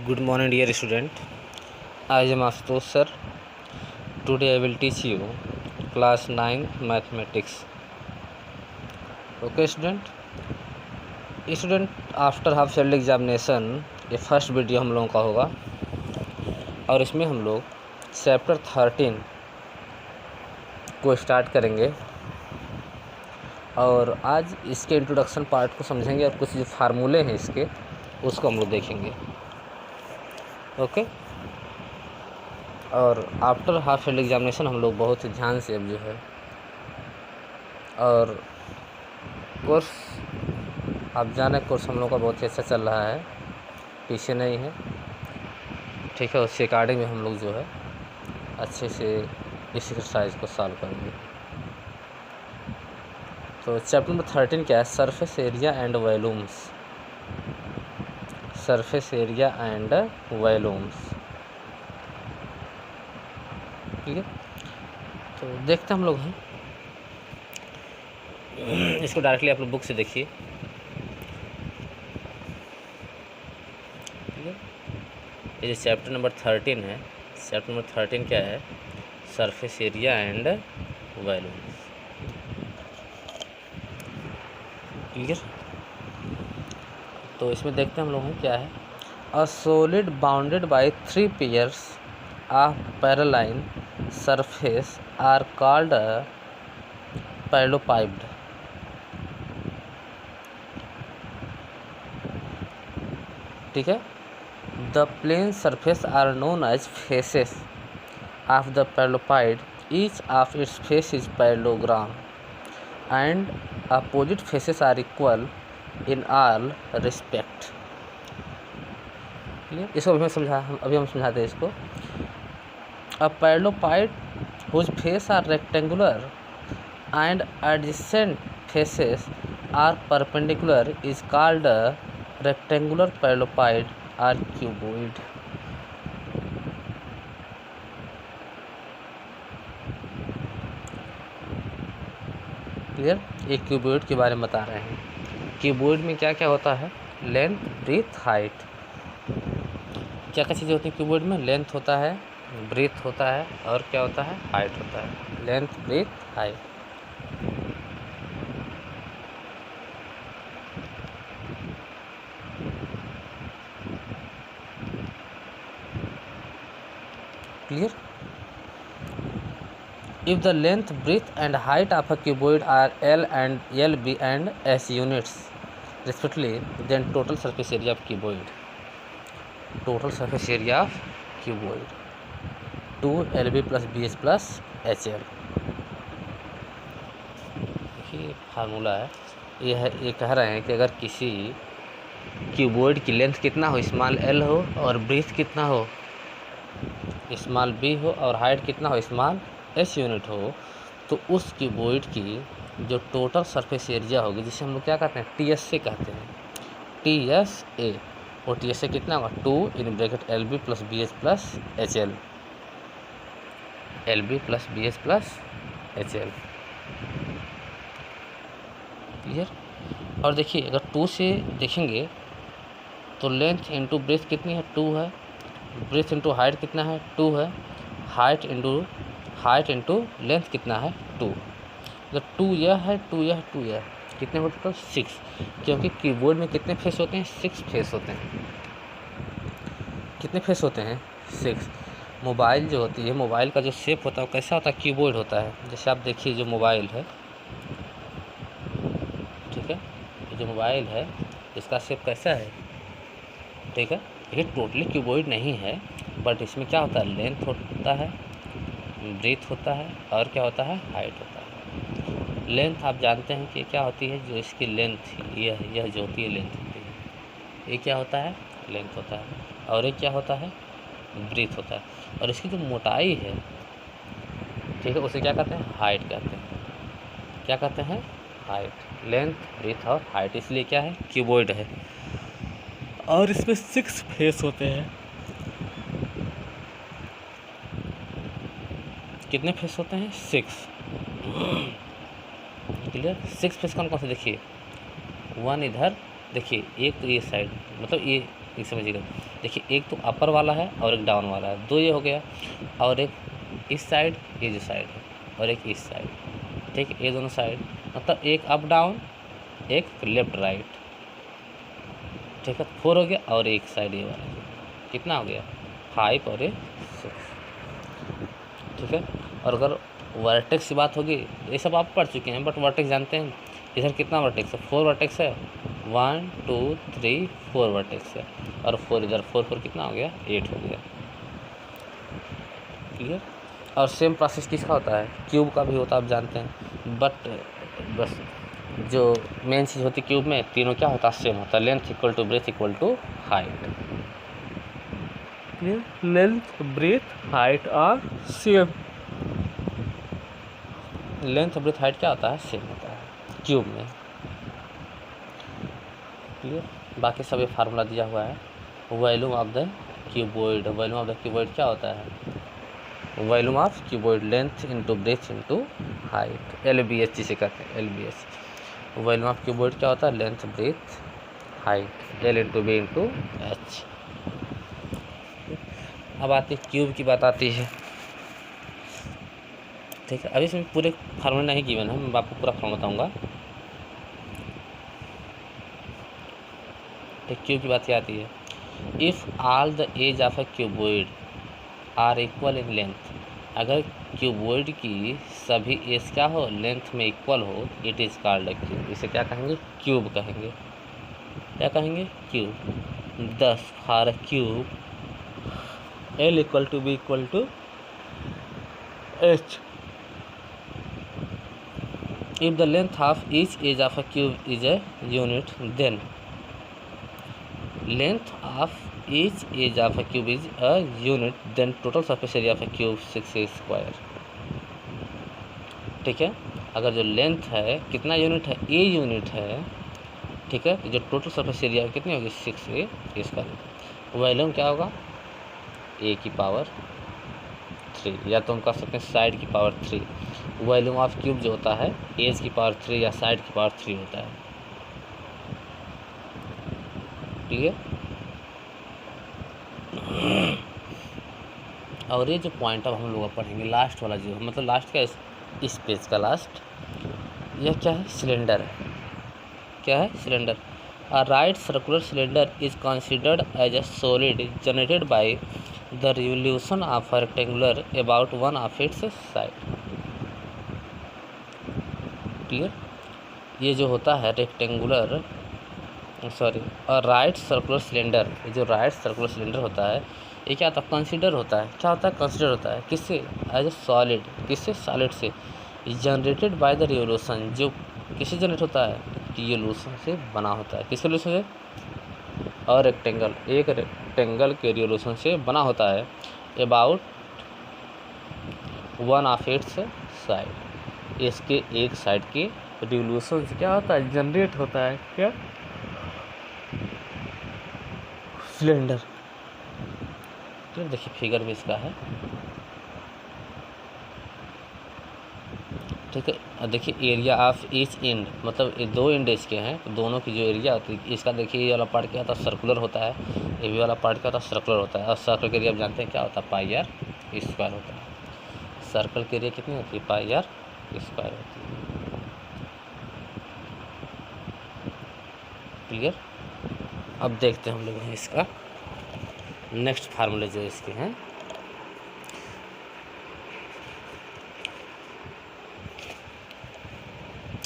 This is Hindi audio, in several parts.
Good morning, dear student. I am Ashutosh sir. Today I will teach you class 9 mathematics. Okay, student. After half field examination ये फर्स्ट वीडियो हम लोगों का होगा और इसमें हम लोग चैप्टर 13 को स्टार्ट करेंगे और आज इसके इंट्रोडक्शन पार्ट को समझेंगे और कुछ जो फार्मूले हैं इसके उसको हम लोग देखेंगे। ओके और आफ्टर हाफ फील्ड एग्जामिनेशन हम लोग बहुत ही ध्यान से अब जो है और कोर्स आप जाने कोर्स हम लोग का बहुत ही अच्छा चल रहा है, पीछे नहीं है, ठीक है। उसके अकॉर्डिंग में हम लोग जो है अच्छे से इस एक्सरसाइज को सॉल्व करेंगे। तो चैप्टर नंबर 13 क्या है? Surface area and volumes. Surface area and volumes, ठीक है। तो देखते हम लोग हैं इसको डायरेक्टली आप लोग बुक से देखिए, ठीक है। ये जो चैप्टर नंबर 13 है, चैप्टर नंबर 13 क्या है? Surface area and volumes, clear. तो इसमें देखते हैं हम लोग हैं क्या है। A solid bounded by 3 pairs of parallel surface are called parallelepiped. ठीक है। The plane surface are known as faces of the parallelepiped. Each of its face is parallelogram and opposite faces are equal in all respect. Clear. इसको अभी हम समझाते हैं इसको। A parallelepiped whose face are rectangular and adjacent faces are perpendicular is called a rectangular parallelopiped or cuboid. Clear. एक क्यूबॉइड के बारे में बता रहे हैं। क्यूबॉइड में क्या क्या होता है? Length, breadth, height. क्या क्या चीज़ें होती हैं क्यूबॉइड में? लेंथ होता है, ब्रीथ होता है और क्या होता है? हाइट होता है। Length, breadth, height. Clear. If the length, breadth and height of a cuboid are L and LB and S units respectively, then total surface area of cuboid, total surface area of cuboid 2LB plus BH plus HL। ये फार्मूला है। ये कह रहे हैं कि अगर किसी क्यूबॉइड की लेंथ कितना हो, स्मॉल L हो, और ब्रीथ कितना हो, स्मॉल B हो, और हाइट कितना हो, स्मॉल S यूनिट हो, तो उस क्यूबॉइड की जो टोटल सरफेस एरिया होगी, जिसे हम लोग क्या कहते हैं? TS से कहते हैं, TSA। और TS से कितना होगा? 2 in bracket LB plus BH plus HL, LB plus BH plus HL। Clear. और देखिए अगर 2 से देखेंगे तो लेंथ इंटू ब्रेथ कितनी है? 2 है। ब्रेथ इंटू हाइट कितना है? 2 है। हाइट इंटू लेंथ कितना है? 2। तो 2 यह है, 2 यह, 2 यह, कितने होते तो 6। क्योंकि कीबोर्ड में कितने फेस होते हैं? 6 फेस होते हैं। कितने फेस होते हैं? 6। मोबाइल जो होती है, मोबाइल का जो शेप होता है वो कैसा होता है? कीबोर्ड होता है। जैसे आप देखिए जो मोबाइल है, ठीक है, ये जो मोबाइल है इसका शेप कैसा है? ठीक है, ये टोटली क्यूबॉइड नहीं है, बट इसमें क्या होता है? लेंथ होता है, ब्रीथ होता है और क्या होता है? हाइट होता है। लेंथ आप जानते हैं कि क्या होती है? जो इसकी लेंथ यह जो होती है लेंथ होती है। ये क्या होता है? लेंथ होता है। और ये क्या होता है? ब्रीथ होता है। और इसकी जो मोटाई है, ठीक है, उसे क्या कहते हैं? हाइट कहते हैं। क्या कहते हैं? हाइट। लेंथ, ब्रीथ और हाइट, इसलिए क्या है? क्यूबॉइड है। और इसमें 6 फेस होते हैं। कितने फेस होते हैं? 6। क्लियर। 6 फेस कौन कौन से? देखिए 1 इधर, देखिए एक तो ये साइड, मतलब ये ये समझिएगा। देखिए एक तो अपर वाला है और एक डाउन वाला है, दो ये हो गया, और एक इस साइड, ये जो साइड है, और एक इस साइड, ठीक है, ये दोनों साइड, मतलब एक अप डाउन, एक लेफ्ट राइट, ठीक है, 4 हो गया, और एक साइड ये वाला कितना हो गया 5 और 6, ठीक है। और अगर वर्टेक्स की बात होगी, ये सब आप पढ़ चुके हैं, बट वर्टेक्स जानते हैं इधर कितना वर्टेक्स है, 4 वर्टेक्स है, 1 2 3 4 वर्टेक्स है, और 4 इधर, 4 कितना हो गया 8 हो गया, क्लियर। और सेम प्रोसेस किसका होता है, क्यूब का भी होता है, आप जानते हैं, बट बस जो मेन चीज़ होती है क्यूब में, तीनों क्या होता है सेम होता है, length equal to breadth equal to height, clear, length breadth height are same, length breadth height क्या होता है सेम होता है क्यूब में, क्लियर। बाकी सब ये फार्मूला दिया हुआ है। Volume of the cuboid, volume of the cuboid क्या होता है, volume of cuboid length into breadth into height, LBH जिसे कहते हैं, LBH। वॉल्यूम ऑफ क्यूबॉइड क्या होता है, length breadth height, L into B into H। अब आती है क्यूब की बात आती है, ठीक है। अभी इसमें पूरे फार्मूला नहीं गिवन है, मैं आपको पूरा फार्मूला बताऊंगा। एक क्यूब की बात क्या आती है, if all the edge of a cuboid are equal in length, अगर क्यूबॉइड की सभी एज क्या हो, लेंथ में इक्वल हो, it is called a cube, इसे क्या कहेंगे, क्यूब कहेंगे, क्या कहेंगे, cube. 10 for a cube L equal to B equal to H, if the length of each edge of a cube is a unit, then length of each edge of a cube is a unit, then total surface area of a cube 6 square, ठीक है। अगर जो लेंथ है कितना यूनिट है, ए यूनिट है, ठीक है, तो जो टोटल सरफेस एरिया कितनी होगी 6A स्क्वायर। वॉल्यूम क्या होगा, ए की पावर 3, या तो हम कह सकते हैं साइड की पावर 3। वॉल्यूम ऑफ क्यूब जो होता है एज की पावर 3 या साइड की पावर 3 होता है, ठीक है। और ये जो पॉइंट अब हम लोग पढ़ेंगे लास्ट वाला, जो मतलब लास्ट का इस पेज का लास्ट, यह क्या है, सिलेंडर है, क्या है, cylinder. A right circular cylinder is considered as a solid generated by the revolution of a rectangular about one of its side, clear. ये जो होता है रेक्टेंगुलर, सॉरी, और राइट सर्कुलर सिलेंडर, ये जो राइट सर्कुलर सिलेंडर होता है, ये क्या होता है, कंसीडर होता है, क्या होता है, कंसीडर होता है, किससे, एज ए सॉलिड, किससे, सॉलिड से, जनरेटेड बाय द रिवोल्यूशन, जो किससे जनरेट होता है, रिवोल्यूशन से बना होता है, किसके रिवोल्यूशन से, और रेक्टेंगल, एक रेक्टेंगल के रिवोल्यूशन से बना होता है, about one of its side, इसके एक साइड के रिवोल्यूशन से क्या होता है, जनरेट होता है, क्या, सिलेंडर। तो देखिए फिगर भी इसका है, ठीक है। देखिए एरिया ऑफ ईच एंड, मतलब ये दो एंड इसके हैं, तो दोनों की जो एरिया होती है, इसका देखिए ये वाला पार्ट क्या होता है, सर्कुलर होता है, ये भी वाला पार्ट क्या होता है, सर्कुलर होता है, और सर्कल के एरिया आप जानते हैं क्या होता है, पाई आर स्क्वायर होता है। सर्कल के एरिया कितनी होती है, पाई आर स्क्वायर होती है, क्लियर। अब देखते हैं हम लोग इसका नेक्स्ट फार्मूले जो इसके हैं,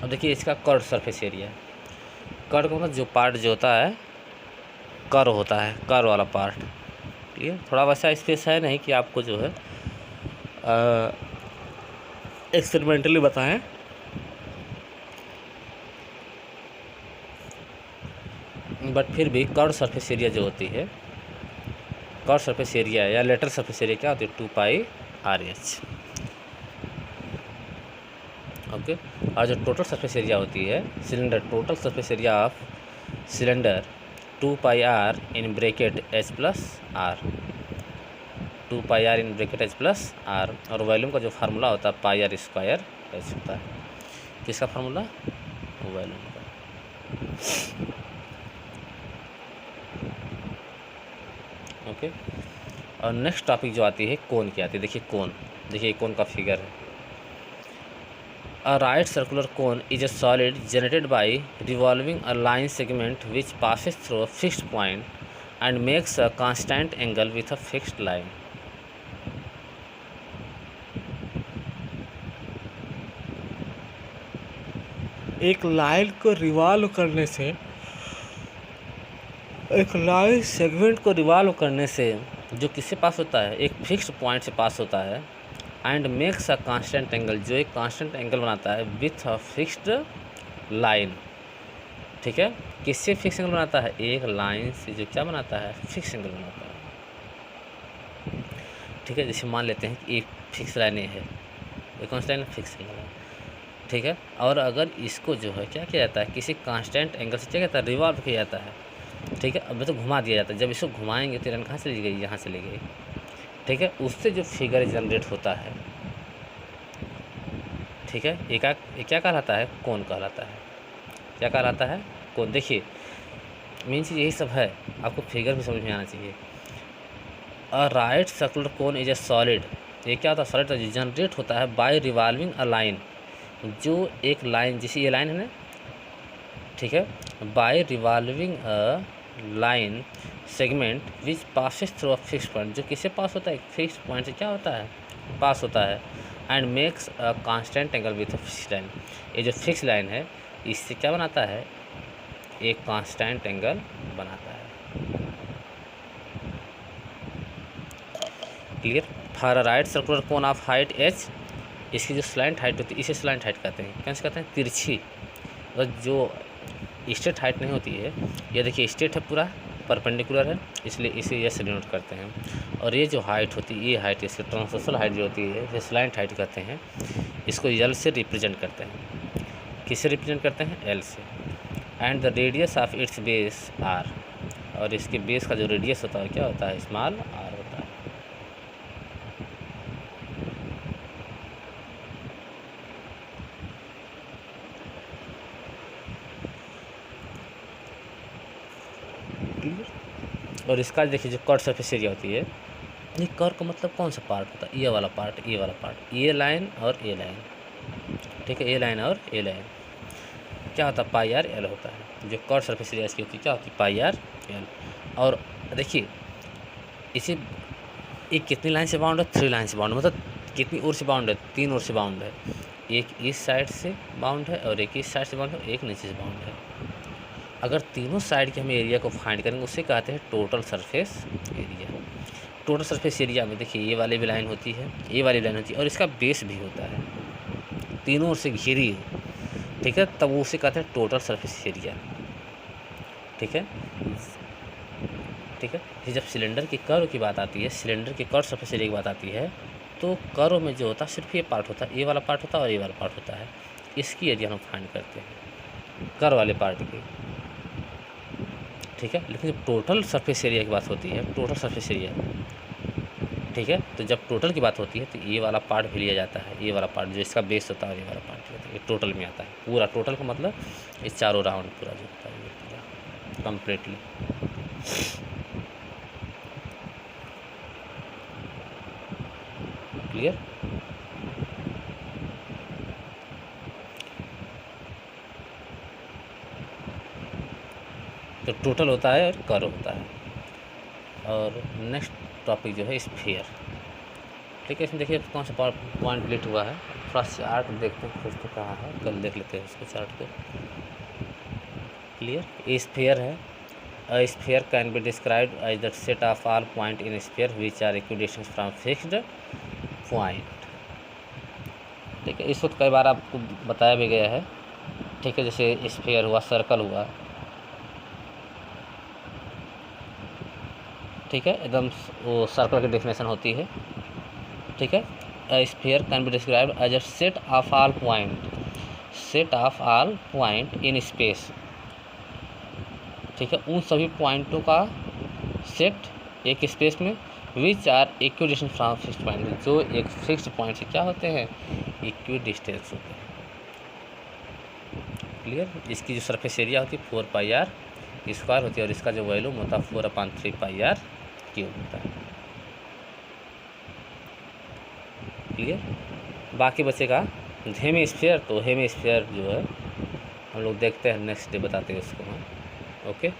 अब देखिए इसका कर्व सरफेस एरिया, कर्व का मतलब जो पार्ट जो होता है कर्व होता है, कर्व वाला पार्ट, क्लियर। थोड़ा वैसा स्पेस है नहीं कि आपको जो है एक्सपेरिमेंटली बताएं, बट फिर भी कर्व सरफेस एरिया जो होती है, कर्व सरफेस एरिया या लेटरल सरफेस एरिया क्या होती है, 2πRH, ओके। और जो टोटल सरफेस एरिया होती है cylinder, total surface area of cylinder 2πR in bracket H plus R, 2πR in bracket H plus R. और वॉल्यूम का जो फार्मूला होता है पाई आर स्क्वायर H होता है, किसका फार्मूला, वॉल्यूम का। ओके। और नेक्स्ट टॉपिक जो आती है कोन की आती है। देखिए कोन, देखिए कोन का फिगर है। A right circular cone is a solid generated by revolving a line segment which passes through a fixed point and makes a constant angle with a fixed line. एक लाइन को रिवॉल्व करने से, एक लाइन सेगमेंट को रिवॉल्व करने से जो किससे पास होता है, एक फिक्स्ड पॉइंट से पास होता है, and makes a constant angle, जो एक कांस्टेंट एंगल बनाता है विथ अ फिक्स्ड लाइन। ठीक है, किससे फिक्स एंगल बनाता है, एक लाइन से जो क्या बनाता है, फिक्स एंगल बनाता है। ठीक है, जैसे मान लेते हैं कि एक फिक्स लाइन है, एक कौन सी लाइन, फिक्स एंगल है। ठीक है, और अगर इसको जो है क्या किया जाता है, किसी कांस्टेंट एंगल से क्या कहता है, रिवॉल्व किया जाता है। ठीक है, अब तो घुमा दिया जाता है, जब इसको घुमाएंगे तो लाइन कहाँ से ली गई, यहाँ से ली गई। ठीक है, उससे जो फिगर जनरेट होता है, ठीक है, ये क्या कहलाता है, कोन कहलाता है। क्या कहलाता है, कोन। देखिए मेन चीज़ यही सब है, आपको फिगर भी समझ में आना चाहिए। अ right circular cone is a solid, ये क्या होता है, सॉलिड जनरेट होता है बाय रिवॉल्विंग अ लाइन, जो एक लाइन, जैसे ये लाइन है ना, ठीक है, by revolving a line segment which passes through a fix point, जो किससे पास होता है, एक फिक्स पॉइंट से क्या होता है, पास होता है, and makes a constant angle with a fix line. ये जो फिक्स लाइन है इससे क्या बनाता है, एक कांस्टेंट एंगल बनाता है। Clear. For a right circular cone of height H, इसकी जो स्लैंट हाइट होती है इसे स्लैंट हाइट कहते हैं। कैसे कहते हैं, तिरछी। और जो स्ट्रेट हाइट नहीं होती है, ये देखिए स्ट्रेट है, पूरा परपेंडिकुलर है, इसलिए इसे ये डिनोट करते हैं। और ये जो हाइट होती है, ये हाइट, इसकी ट्रांसवर्सल हाइट जो होती है इसे स्लैंट हाइट कहते हैं। इसको एल से रिप्रेजेंट करते हैं। किससे रिप्रेजेंट करते हैं, एल से। And the radius of its base R, और इसके बेस का जो रेडियस होता है क्या होता है, स्मॉल आर होता है। और इसका देखिए जो कर्व सरफेस एरिया होती है, ये कर्व का मतलब कौन सा पार्ट होता है, ये वाला पार्ट, ये वाला पार्ट, ये लाइन और ये लाइन। ठीक है, ये लाइन और ये लाइन क्या होता है, पाई आर एल होता है। जो कर्व सरफेस एरिया इसकी होती है क्या होती है, पाई आर एल। और देखिए इसे एक कितनी लाइन से बाउंड है, 3 लाइन से बाउंड, मतलब कितनी ओर से बाउंड है, 3 ओर से बाउंड है। एक इस साइड से बाउंड है, और एक इस साइड से बाउंड है, एक नीचे से बाउंड है। अगर तीनों साइड के हम एरिया को फाइंड करेंगे उसे कहते हैं total surface area. Total surface area में देखिए ये वाली भी लाइन होती है, ये वाली लाइन होती है, और इसका बेस भी होता है, तीनों ओर से घिरी है। ठीक है, तब वो उसे कहते हैं टोटल सरफेस एरिया। ठीक है, ठीक है। फिर जब सिलेंडर की कर्व की बात आती है, सिलेंडर के कर्व सरफेस एरिया की बात आती है, तो कर्व में जो होता है सिर्फ ये पार्ट होता है, ये वाला पार्ट होता है और ये वाला पार्ट होता है। इसकी एरिया हम फाइंड करते हैं कर्व वाले पार्ट की। ठीक है, लेकिन जब टोटल सरफेस एरिया की बात होती है, टोटल सरफेस एरिया, ठीक है, तो जब टोटल की बात होती है तो ये वाला पार्ट भी लिया जाता है, ये वाला पार्ट जो इसका बेस होता है, और ये वाला पार्ट होता है, ये टोटल में आता है। पूरा टोटल का मतलब ये चारों राउंड पूरा जो होता है, ये पूरा कम्प्लीटली। क्लियर। तो टोटल होता है और कर्व होता है। और नेक्स्ट टॉपिक जो है स्फीयर। ठीक है, इसमें देखिए कौन सा पॉइंट प्लेट हुआ है, थोड़ा चार्ट देखते हैं, फिर तो कहाँ है, कल देख लेते हैं इसको चार्ट को। क्लियर। ये स्फीयर है। A sphere can be described as the set of all point in sphere which are equidistance from fixed point. ठीक है, इस वक्त कई बार आपको बताया भी गया है। ठीक है, जैसे स्फीयर हुआ, सर्कल हुआ, ठीक है, एकदम वो सर्कल की डेफिनेशन होती है। ठीक है, a sphere can be described as a set of all point, set of all point in space. ठीक है, उन सभी पॉइंटों का सेट एक स्पेस में, which are equidistance from fixed point, जो एक फिक्स्ड पॉइंट से क्या होते हैं, इक्विडिस्टेंस होते हैं। क्लियर। इसकी जो सरफेस एरिया होती है 4 पाई आर स्क्वायर होती है, और इसका जो वॉल्यूम होता है 4/3 पाई आर क्यूब होता है। क्लियर? बाकी बचेगा हेमिस्फीयर। तो हेमिस्फीयर जो है हम लोग देखते हैं, नेक्स्ट डे बताते हैं उसको हम। ओके।